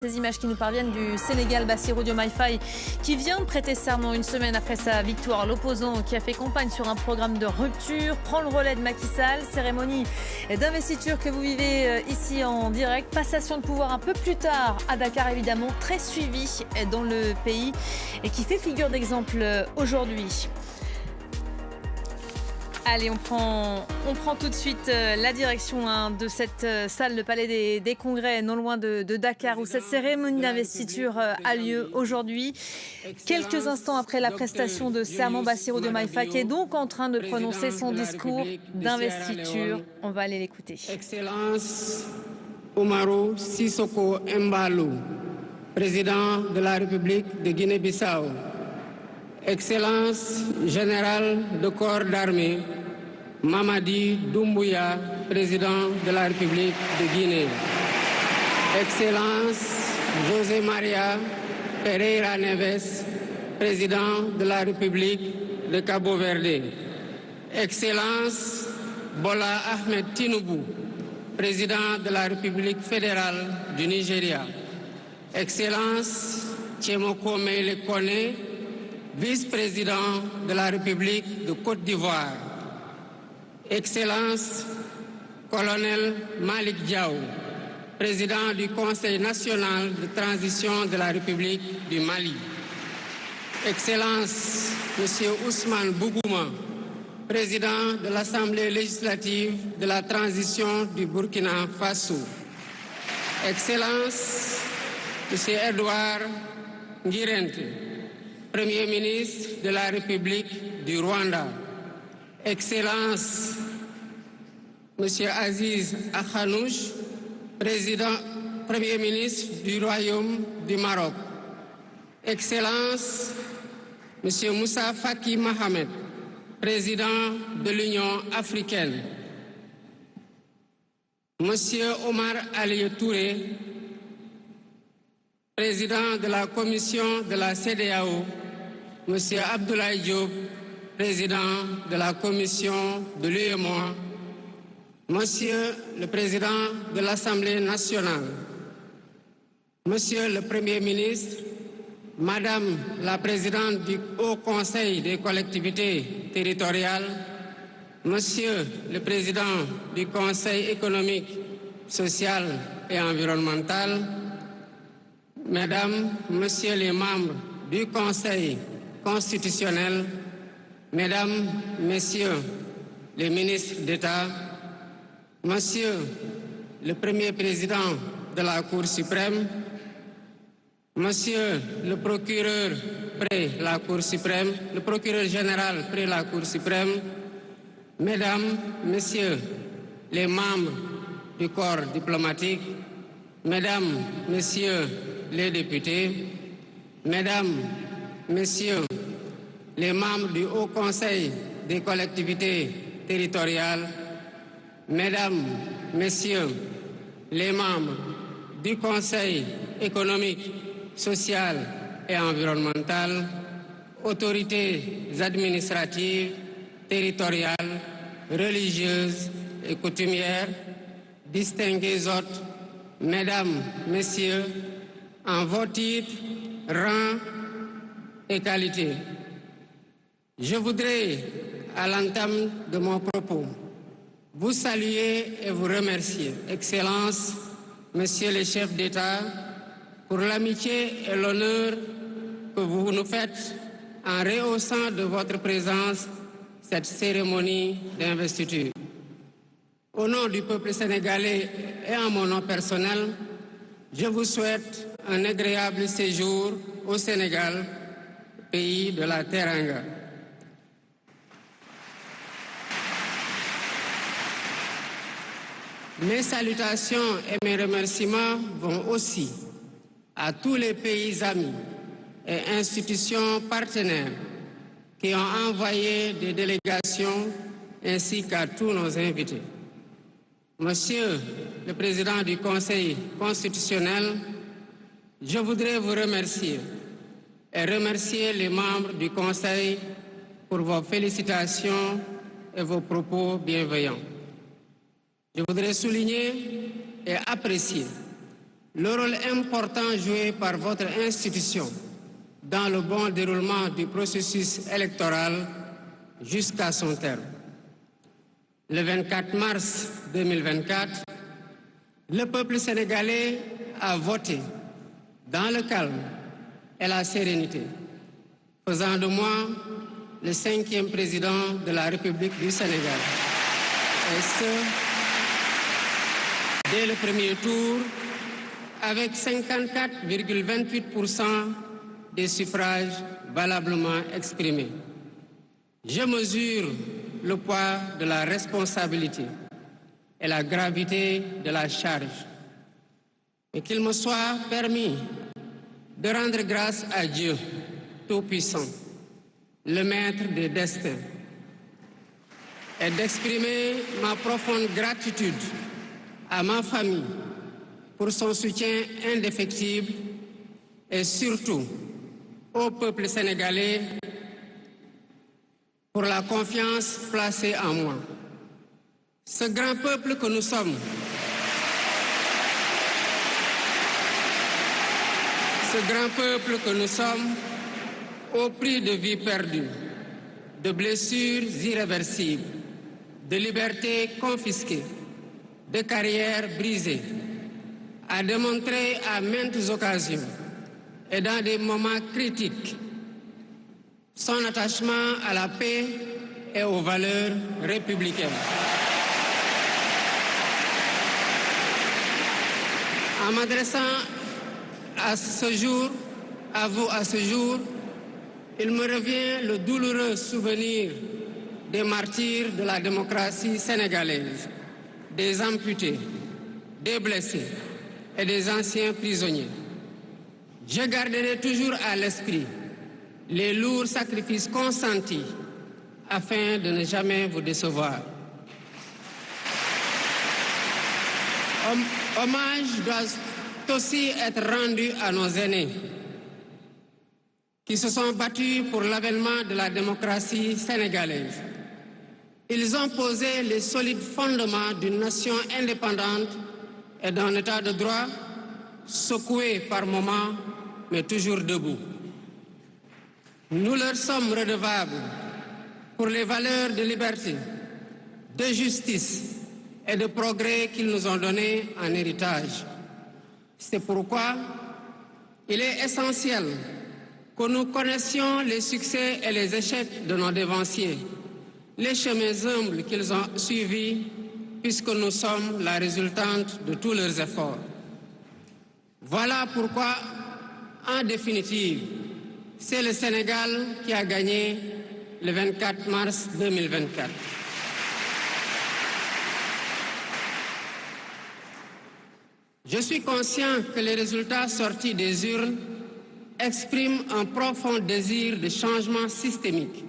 Ces images qui nous parviennent du Sénégal, Bassirou Diomaye Faye, qui vient de prêter serment une semaine après sa victoire. L'opposant qui a fait campagne sur un programme de rupture prend le relais de Macky Sall. Cérémonie d'investiture que vous vivez ici en direct. Passation de pouvoir un peu plus tard à Dakar, évidemment, très suivi dans le pays et qui fait figure d'exemple aujourd'hui. Allez, on prend tout de suite la direction de cette salle, le Palais des Congrès, non loin de Dakar, où cette cérémonie d'investiture a lieu aujourd'hui. Quelques instants après la prestation de serment, Bassirou Diomaye Faye est donc en train de prononcer son discours d'investiture. On va aller l'écouter. Excellence Umaru Sissoko Embalo, président de la République de Guinée-Bissau. Excellence générale de corps d'armée, Mamadi Doumbouya, président de la République de Guinée. Excellence José Maria Pereira Neves, président de la République de Cabo Verde. Excellence Bola Ahmed Tinubu, président de la République fédérale du Nigeria. Excellence Tchemoko Meïle Kone, vice-président de la République de Côte d'Ivoire. Excellence colonel Malik Diaw, président du Conseil national de transition de la République du Mali. Excellence Monsieur Ousmane Bougouma, président de l'Assemblée législative de la transition du Burkina Faso. Excellence Monsieur Edouard Ngirente, Premier ministre de la République du Rwanda. Excellence Monsieur Aziz Akhanouch, Premier ministre du Royaume du Maroc. Excellence Monsieur Moussa Faki Mohamed, président de l'Union africaine. Monsieur Omar Ali Touré, président de la commission de la CEDEAO. Monsieur Abdoulaye Diop, président de la commission de l'UEMOA. Monsieur le président de l'Assemblée nationale. Monsieur le Premier ministre, Madame la présidente du Haut Conseil des collectivités territoriales, Monsieur le président du Conseil économique, social et environnemental, Mesdames, Messieurs les membres du Conseil constitutionnel, Mesdames, Messieurs les ministres d'État, Monsieur le Premier président de la Cour suprême, Monsieur le procureur près la Cour suprême, le procureur général près la Cour suprême, Mesdames, Messieurs les membres du corps diplomatique, Mesdames, Messieurs les députés, Mesdames, Messieurs les membres du Haut Conseil des collectivités territoriales, Mesdames, Messieurs les membres du Conseil économique, social et environnemental, autorités administratives, territoriales, religieuses et coutumières, distingués hôtes, Mesdames, Messieurs, en vos titres, rangs et qualités. Je voudrais, à l'entame de mon propos, vous saluer et vous remercier, Excellences, Messieurs les chefs d'État, pour l'amitié et l'honneur que vous nous faites en rehaussant de votre présence cette cérémonie d'investiture. Au nom du peuple sénégalais et en mon nom personnel, je vous souhaite un agréable séjour au Sénégal, pays de la Teranga. Mes salutations et mes remerciements vont aussi à tous les pays amis et institutions partenaires qui ont envoyé des délégations ainsi qu'à tous nos invités. Monsieur le Président du Conseil constitutionnel, je voudrais vous remercier et remercier les membres du Conseil pour vos félicitations et vos propos bienveillants. Je voudrais souligner et apprécier le rôle important joué par votre institution dans le bon déroulement du processus électoral jusqu'à son terme. Le 24 mars 2024, le peuple sénégalais a voté dans le calme et la sérénité, faisant de moi le 5e président de la République du Sénégal. Et ce, dès le premier tour, avec 54,28% des suffrages valablement exprimés. Je mesure le poids de la responsabilité et la gravité de la charge. Et qu'il me soit permis de rendre grâce à Dieu Tout-Puissant, le Maître des destins, et d'exprimer ma profonde gratitude à ma famille pour son soutien indéfectible et surtout au peuple sénégalais pour la confiance placée en moi. Ce grand peuple que nous sommes, au prix de vies perdues, de blessures irréversibles, de libertés confisquées, de carrières brisées, a démontré à maintes occasions et dans des moments critiques son attachement à la paix et aux valeurs républicaines. En m'adressant à vous à ce jour, il me revient le douloureux souvenir des martyrs de la démocratie sénégalaise, des amputés, des blessés et des anciens prisonniers. Je garderai toujours à l'esprit les lourds sacrifices consentis afin de ne jamais vous décevoir. Hommage doit aussi être rendu à nos aînés qui se sont battus pour l'avènement de la démocratie sénégalaise. Ils ont posé les solides fondements d'une nation indépendante et d'un état de droit secoué par moments, mais toujours debout. Nous leur sommes redevables pour les valeurs de liberté, de justice et de progrès qu'ils nous ont données en héritage. C'est pourquoi il est essentiel que nous connaissions les succès et les échecs de nos dévanciers, les chemins humbles qu'ils ont suivis, puisque nous sommes la résultante de tous leurs efforts. Voilà pourquoi, en définitive, c'est le Sénégal qui a gagné le 24 mars 2024. Je suis conscient que les résultats sortis des urnes expriment un profond désir de changement systémique.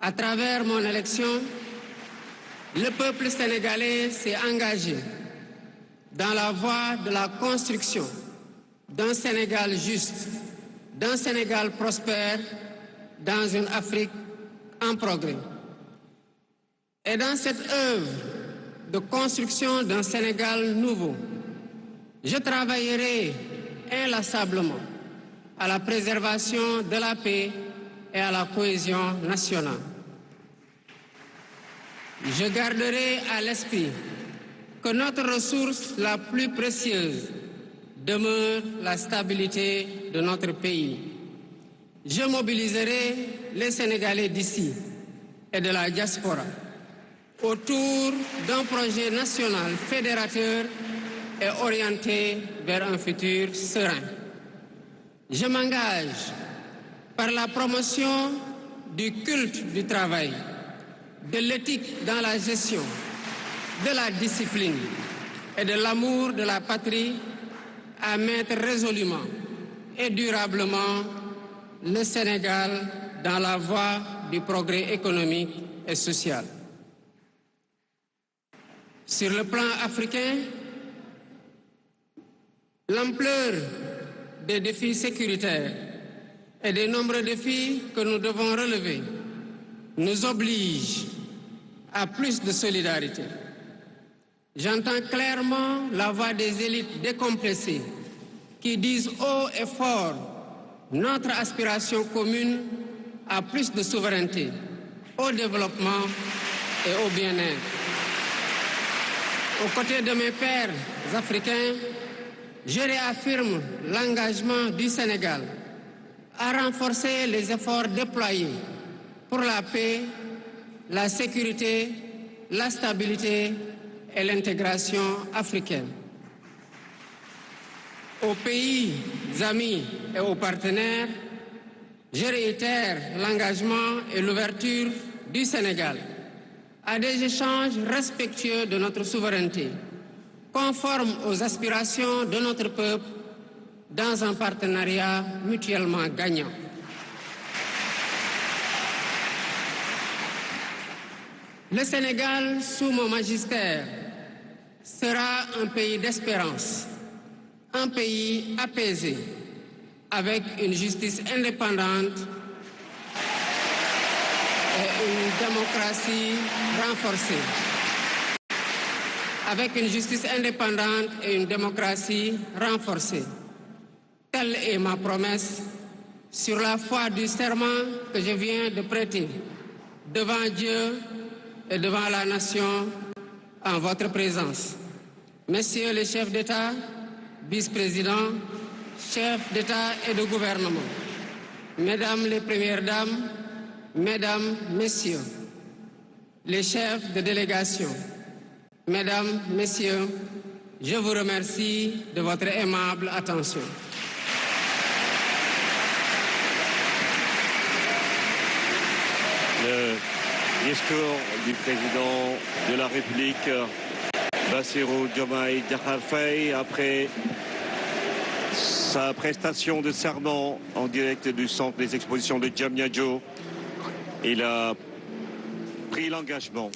À travers mon élection, le peuple sénégalais s'est engagé dans la voie de la construction d'un Sénégal juste, d'un Sénégal prospère, dans une Afrique en progrès. Et dans cette œuvre de construction d'un Sénégal nouveau, je travaillerai inlassablement à la préservation de la paix et à la cohésion nationale. Je garderai à l'esprit que notre ressource la plus précieuse demeure la stabilité de notre pays. Je mobiliserai les Sénégalais d'ici et de la diaspora autour d'un projet national fédérateur et orienté vers un futur serein. Je m'engage par la promotion du culte du travail, de l'éthique dans la gestion, de la discipline et de l'amour de la patrie à mettre résolument et durablement le Sénégal dans la voie du progrès économique et social. Sur le plan africain, l'ampleur des défis sécuritaires et des nombreux défis que nous devons relever nous oblige à plus de solidarité. J'entends clairement la voix des élites décompressées qui disent haut et fort notre aspiration commune à plus de souveraineté, au développement et au bien-être. Aux côtés de mes pairs africains, je réaffirme l'engagement du Sénégal à renforcer les efforts déployés pour la paix, la sécurité, la stabilité et l'intégration africaine. Aux pays amis et aux partenaires, je réitère l'engagement et l'ouverture du Sénégal à des échanges respectueux de notre souveraineté, conformes aux aspirations de notre peuple, dans un partenariat mutuellement gagnant. Le Sénégal, sous mon magistère, sera un pays d'espérance, un pays apaisé, avec une justice indépendante et une démocratie renforcée. Avec une justice indépendante et une démocratie renforcée. Telle est ma promesse sur la foi du serment que je viens de prêter devant Dieu et devant la nation en votre présence. Messieurs les chefs d'État, vice-présidents, chefs d'État et de gouvernement, Mesdames les Premières Dames, Mesdames, Messieurs, les chefs de délégation, Mesdames, Messieurs, je vous remercie de votre aimable attention. Le discours du président de la République, Bassirou Diomaye Diakhar Faye, après sa prestation de serment en direct du centre des expositions de Diamniadio. Il a pris l'engagement